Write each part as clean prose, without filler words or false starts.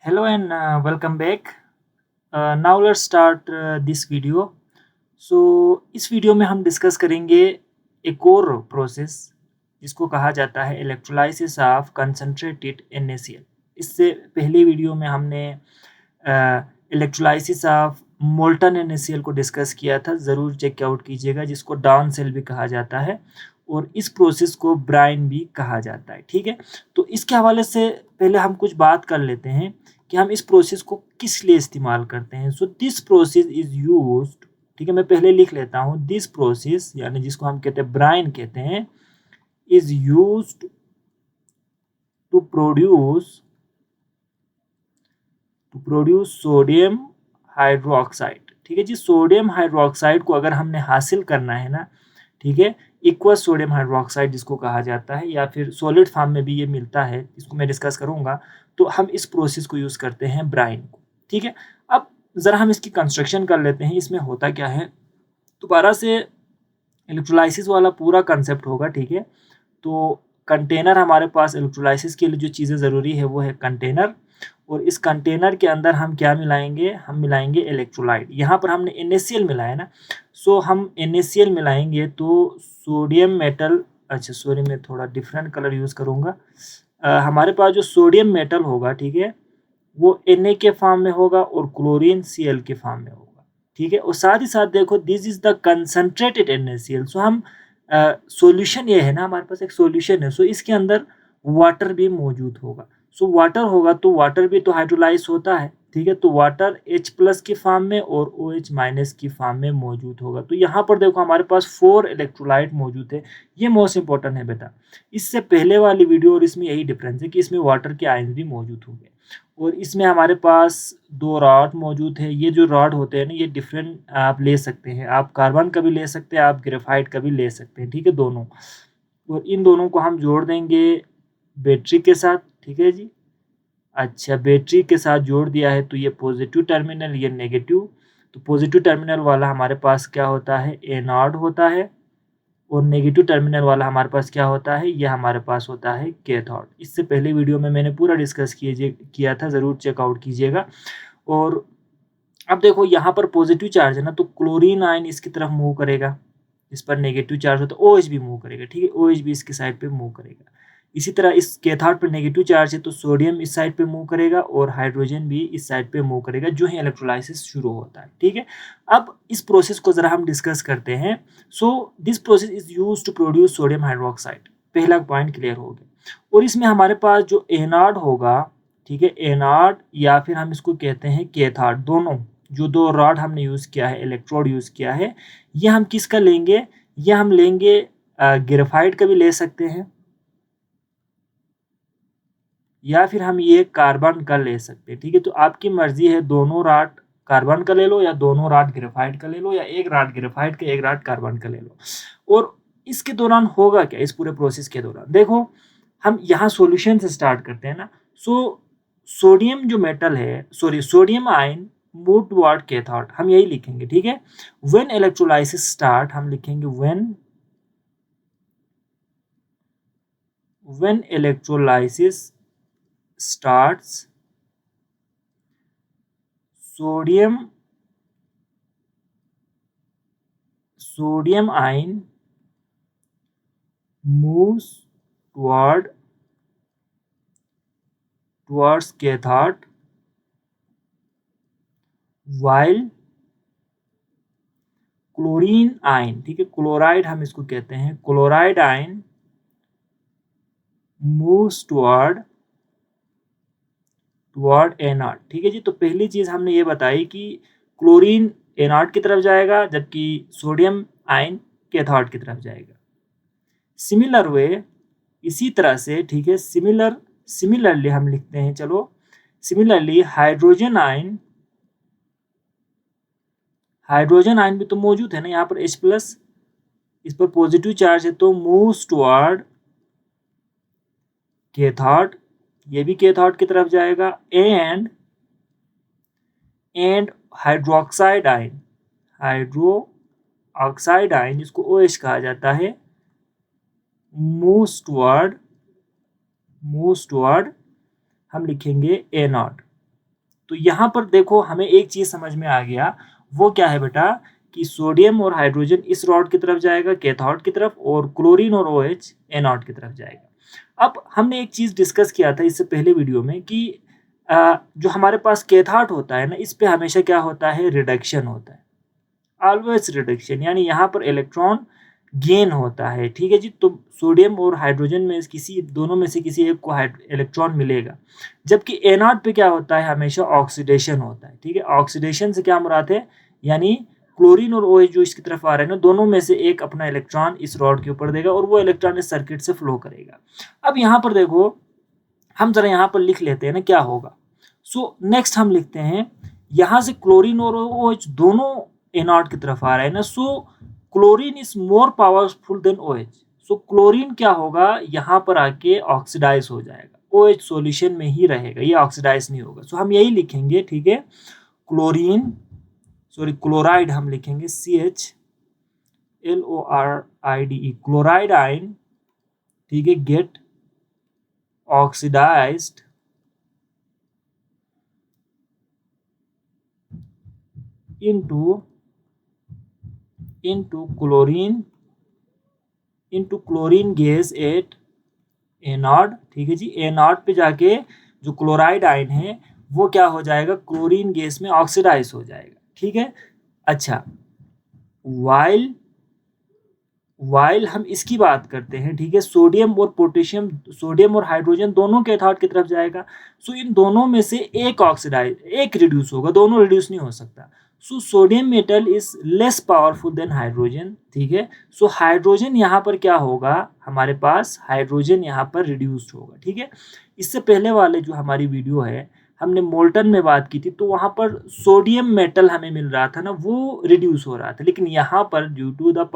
Hello and welcome back. Now let's start this video. इस video में हम discuss करेंगे एक और प्रोसेस जिसको कहा जाता है इलेक्ट्रोलाइसिस ऑफ कंसंट्रेटेड NaCl। इससे पहली वीडियो में हमने इलेक्ट्रोलाइसिस ऑफ मोल्टन NaCl को डिस्कस किया था, ज़रूर चेकआउट कीजिएगा, जिसको डाउन सेल भी कहा जाता है और इस प्रोसेस को ब्राइन भी कहा जाता है। ठीक है, तो इसके हवाले से पहले हम कुछ बात कर लेते हैं कि हम इस प्रोसेस को किस लिए इस्तेमाल करते हैं। दिस प्रोसेस इज यूज्ड, ठीक है, मैं पहले लिख लेता हूँ, दिस प्रोसेस यानी जिसको हम कहते हैं ब्राइन कहते हैं, is used to produce sodium hydroxide. ठीक है जी, सोडियम हाइड्रोक्साइड को अगर हमने हासिल करना है ना, ठीक है, इक्वस सोडियम हाइड्रोक्साइड जिसको कहा जाता है, या फिर सॉलिड फॉर्म में भी ये मिलता है, इसको मैं डिस्कस करूंगा। तो हम इस प्रोसेस को यूज़ करते हैं ब्राइन को। ठीक है, अब ज़रा हम इसकी कंस्ट्रक्शन कर लेते हैं, इसमें होता क्या है। दोबारा से इलेक्ट्रोलाइसिस वाला पूरा कंसेप्ट होगा। ठीक है, तो कंटेनर हमारे पास इलेक्ट्रोलाइसिस के लिए जो चीज़ें ज़रूरी है वो है कंटेनर, और इस कंटेनर के अंदर हम क्या मिलाएंगे, हम मिलाएंगे इलेक्ट्रोलाइट। यहाँ पर हमने NaCl मिलाया ना, हम NaCl मिलाएंगे तो सोडियम मेटल, अच्छा सॉरी मैं थोड़ा डिफरेंट कलर यूज़ करूँगा। हमारे पास जो सोडियम मेटल होगा, ठीक है, वो Na के फॉर्म में होगा और क्लोरीन Cl के फॉर्म में होगा। ठीक है, और साथ ही साथ देखो, this is the concentrated NaCl। हम सॉल्यूशन ये है ना, हमारे पास एक सॉल्यूशन है, इसके अंदर वाटर भी मौजूद होगा। वाटर होगा तो वाटर भी तो हाइड्रोलाइज होता है। ठीक है, तो वाटर H+ की फॉर्म में और OH- की फॉर्म में मौजूद होगा। तो यहाँ पर देखो हमारे पास 4 इलेक्ट्रोलाइट मौजूद है। ये मोस्ट इंपॉर्टेंट है बेटा। इससे पहले वाली वीडियो और इसमें यही डिफरेंस है कि इसमें वाटर के आयन भी मौजूद होंगे, और इसमें हमारे पास 2 रॉड मौजूद है। ये जो रॉड होते हैं ना, ये डिफरेंट आप ले सकते हैं, आप कार्बन का भी ले सकते हैं, आप ग्रेफाइट का भी ले सकते हैं। ठीक है, दोनों, और इन दोनों को हम जोड़ देंगे बैटरी के साथ। ठीक है जी, अच्छा बैटरी के साथ जोड़ दिया है तो ये पॉजिटिव टर्मिनल, ये नेगेटिव। तो पॉजिटिव टर्मिनल वाला हमारे पास क्या होता है, एनोड होता है, और नेगेटिव टर्मिनल वाला हमारे पास क्या होता है, ये हमारे पास होता है कैथोड। इससे पहले वीडियो में मैंने पूरा डिस्कस किया था, ज़रूर चेकआउट कीजिएगा। और अब देखो यहाँ पर पॉजिटिव चार्ज है ना, तो क्लोरीन आयन इसकी तरफ मूव करेगा, इस पर नेगेटिव चार्ज होता है, OH भी मूव करेगा। ठीक है, OH भी इसकी साइड पे मूव करेगा। इसी तरह इस कैथोड पर नेगेटिव चार्ज है तो सोडियम इस साइड पे मूव करेगा और हाइड्रोजन भी इस साइड पे मूव करेगा, जो है इलेक्ट्रोलाइसिस शुरू होता है। ठीक है, अब इस प्रोसेस को जरा हम डिस्कस करते हैं। This process is use to produce sodium hydroxide. पहला पॉइंट क्लियर हो गया। और इसमें हमारे पास जो एनोड होगा, ठीक है, एनोड या फिर हम इसको कहते हैं कैथोड, दोनों जो 2 रॉड हमने यूज़ किया है, इलेक्ट्रोड यूज़ किया है, ये हम किसका लेंगे, ये हम लेंगे ग्रेफाइट का भी ले सकते हैं, या फिर हम ये कार्बन का ले सकते हैं। ठीक है, तो आपकी मर्जी है, दोनों रॉड कार्बन का ले लो या दोनों रॉड ग्रेफाइट का ले लो, या एक रॉड ग्रेफाइट का एक रॉड कार्बन का ले लो। और इसके दौरान होगा क्या, इस पूरे प्रोसेस के दौरान देखो, हम यहाँ सॉल्यूशन से स्टार्ट करते हैं ना। सोडियम जो मेटल है, sorry sodium ion move toward cathode, हम यही लिखेंगे। ठीक है, व्हेन इलेक्ट्रोलाइसिस स्टार्ट, हम लिखेंगे when electrolysis starts, sodium ion moves towards cathode, while chlorine ion, ठीक है, क्लोराइड हम इसको कहते हैं, chloride ion moves toward anode. ठीक है जी, तो पहली चीज हमने ये बताई कि क्लोरीन एनोड की तरफ जाएगा, जबकि सोडियम आयन कैथोड की तरफ जाएगा। सिमिलर वे, इसी तरह से, ठीक है, सिमिलरली हम लिखते हैं, चलो सिमिलरली हाइड्रोजन आयन भी तो मौजूद है ना, यहाँ पर H+, इस पर पॉजिटिव चार्ज है तो मूव्स टुवर्ड कैथोड, ये भी कैथोड की तरफ जाएगा। एंड हाइड्रोक्साइड आयन जिसको OH कहा जाता है, मूव्स टुवर्ड हम लिखेंगे एनोड। तो यहाँ पर देखो हमें एक चीज समझ में आ गया, वो क्या है बेटा कि सोडियम और हाइड्रोजन इस रॉड की तरफ जाएगा कैथोड की तरफ, और क्लोरीन और OH एनोड की तरफ जाएगा। अब हमने एक चीज डिस्कस किया था इससे पहले वीडियो में कि जो हमारे पास कैथोड होता है ना, इस पे हमेशा क्या होता है, रिडक्शन होता है, ऑलवेज रिडक्शन, यानी यहाँ पर इलेक्ट्रॉन गेन होता है। ठीक है जी, तो सोडियम और हाइड्रोजन में किसी दोनों में से किसी एक को इलेक्ट्रॉन मिलेगा, जबकि एनोड पे क्या होता है, हमेशा ऑक्सीडेशन होता है। ठीक है, ऑक्सीडेशन से क्या मुराद है, यानी क्लोरीन और OH जो इसकी तरफ आ रहे हैं ना, दोनों में से एक अपना इलेक्ट्रॉन इस रॉड के ऊपर देगा और वो इलेक्ट्रॉन इस सर्किट से फ्लो करेगा। अब यहाँ पर देखो, हम जरा यहाँ पर लिख लेते हैं ना क्या होगा। सो नेक्स्ट हम लिखते हैं, यहाँ से क्लोरीन और OH दोनों एनोड की तरफ आ रहा है ना, so chlorine is more powerful than OH। So chlorine क्या होगा, यहाँ पर आके ऑक्सीडाइज हो जाएगा, OH सॉल्यूशन में ही रहेगा, ये ऑक्सीडाइज नहीं होगा। सो हम यही लिखेंगे, ठीक है, क्लोरीन क्लोराइड हम लिखेंगे CHLORIDE, क्लोराइड आयन, ठीक है, get oxidised into chlorine gas at anode. ठीक है जी, एनोड पे जाके जो क्लोराइड आयन है वो क्या हो जाएगा, क्लोरीन गैस में ऑक्सीडाइज हो जाएगा। ठीक है, अच्छा, वाइल हम इसकी बात करते हैं, ठीक है, सोडियम और पोटेशियम, सोडियम और हाइड्रोजन दोनों कैथोड की तरफ जाएगा। सो इन दोनों में से एक ऑक्सीडाइज, एक रिड्यूस होगा, दोनों रिड्यूस नहीं हो सकता। So sodium metal is less powerful than hydrogen. ठीक है, सो हाइड्रोजन यहाँ पर क्या होगा, हमारे पास हाइड्रोजन यहाँ पर रिड्यूस्ड होगा। ठीक है, इससे पहले वाले जो हमारी वीडियो है, हमने मोल्टन में बात की थी, तो वहाँ पर सोडियम मेटल हमें मिल रहा था ना, वो रिड्यूस हो रहा था, लेकिन यहाँ पर due to the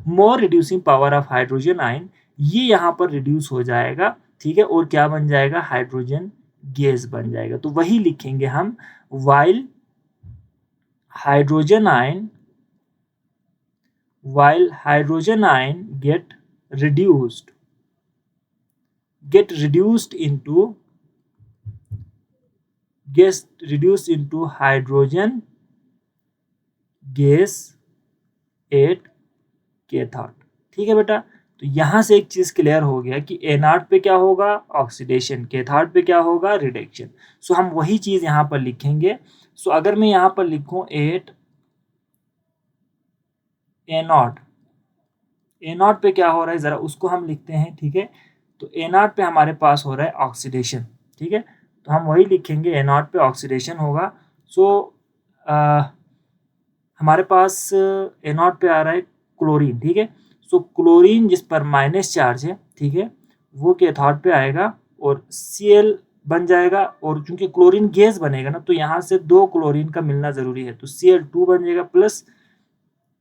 more reducing power of hydrogen ion, ये यहाँ पर रिड्यूस हो जाएगा। ठीक है, और क्या बन जाएगा, हाइड्रोजन गैस बन जाएगा। तो वही लिखेंगे हम, while hydrogen ion get reduced into hydrogen gas at cathode. ठीक है बेटा, तो यहां से एक चीज क्लियर हो गया कि एनोड पे क्या होगा, ऑक्सीडेशन, कैथोड पे क्या होगा, रिडक्शन। सो हम वही चीज यहां पर लिखेंगे। सो अगर मैं यहां पर लिखूं एट एनोड पे क्या हो रहा है, जरा उसको हम लिखते हैं। ठीक है, तो एनोड पे हमारे पास हो रहा है ऑक्सीडेशन। ठीक है, तो हम वही लिखेंगे, एनोड पे ऑक्सीडेशन होगा। सो हमारे पास एनोड पे आ रहा है क्लोरीन। ठीक है, सो क्लोरीन जिस पर माइनस चार्ज है, ठीक है, वो कैथोड पे आएगा और Cl बन जाएगा, और चूंकि क्लोरीन गैस बनेगा ना, तो यहाँ से दो क्लोरीन का मिलना जरूरी है, तो Cl2 बन जाएगा, प्लस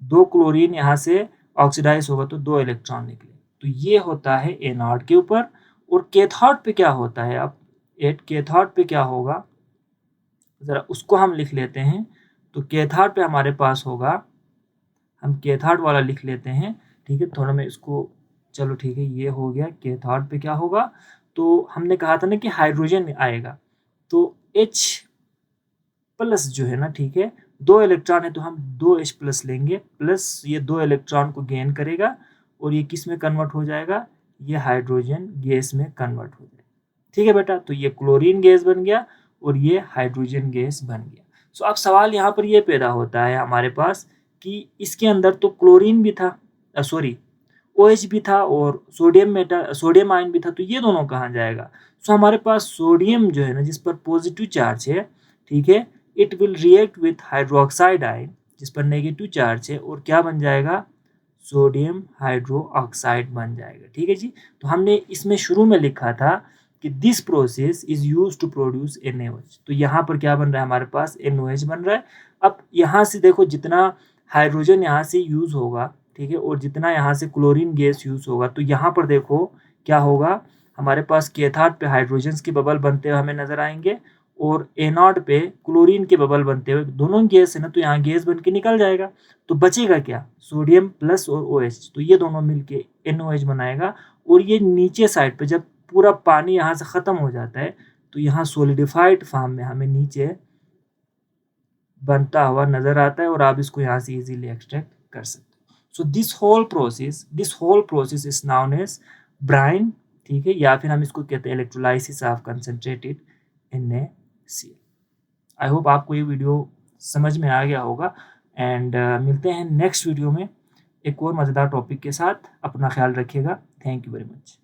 दो क्लोरीन यहाँ से ऑक्सीडाइज होगा तो दो इलेक्ट्रॉन निकले। तो ये होता है एनोड के ऊपर। और कैथोड पे क्या होता है, अब एट कैथोड पे क्या होगा, जरा उसको हम लिख लेते हैं। तो कैथोड पे हमारे पास होगा, हम कैथोड वाला लिख लेते हैं। ठीक है, थोड़ा मैं इसको, चलो ठीक है, ये हो गया। कैथोड पे क्या होगा, तो हमने कहा था ना कि हाइड्रोजन आएगा, तो H प्लस जो है ना, ठीक है, दो इलेक्ट्रॉन है तो हम 2H प्लस लेंगे, प्लस ये दो इलेक्ट्रॉन को गेन करेगा और ये किस में कन्वर्ट हो जाएगा, ये हाइड्रोजन गैस में कन्वर्ट हो जाएगा। ठीक है बेटा, तो ये क्लोरीन गैस बन गया और ये हाइड्रोजन गैस बन गया। सो अब सवाल यहाँ पर ये पैदा होता है हमारे पास कि इसके अंदर तो क्लोरीन भी था, सॉरी OH भी था, और सोडियम आयन भी था, तो ये दोनों कहाँ जाएगा। सो हमारे पास सोडियम जो है ना, जिस पर पॉजिटिव चार्ज है, ठीक है, it will react with hydroxide ion जिस पर नेगेटिव चार्ज है, और क्या बन जाएगा, सोडियम हाइड्रोक्साइड बन जाएगा। ठीक है जी, तो हमने इसमें शुरू में लिखा था कि this process is use to produce NaOH, तो यहाँ पर क्या बन रहा है, हमारे पास NaOH बन रहा है। अब यहाँ से देखो, जितना हाइड्रोजन यहाँ से यूज होगा, ठीक है, और जितना यहाँ से क्लोरीन गैस यूज होगा, तो यहाँ पर देखो क्या होगा, हमारे पास कैथोड पे हाइड्रोजन के बबल बनते हुए हमें नजर आएंगे, और एनोड पे क्लोरीन के बबल बनते हुए, दोनों गैस है ना, तो यहाँ गैस बन के निकल जाएगा, तो बचेगा क्या, सोडियम प्लस और OH, तो ये दोनों मिलके NaOH बनाएगा। और ये नीचे साइड पे जब पूरा पानी यहाँ से खत्म हो जाता है, तो यहाँ सोलिडिफाइड फॉर्म में हमें नीचे बनता हुआ नजर आता है और आप इसको यहाँ से इजीली एक्सट्रैक्ट कर सकते हो। So this whole process is known as brine, ठीक है, या फिर हम इसको कहते हैं electrolysis of concentrated NaCl। I hope आपको ये वीडियो समझ में आ गया होगा एंड मिलते हैं नेक्स्ट वीडियो में एक और मज़ेदार टॉपिक के साथ। अपना ख्याल रखिएगा। Thank you very much.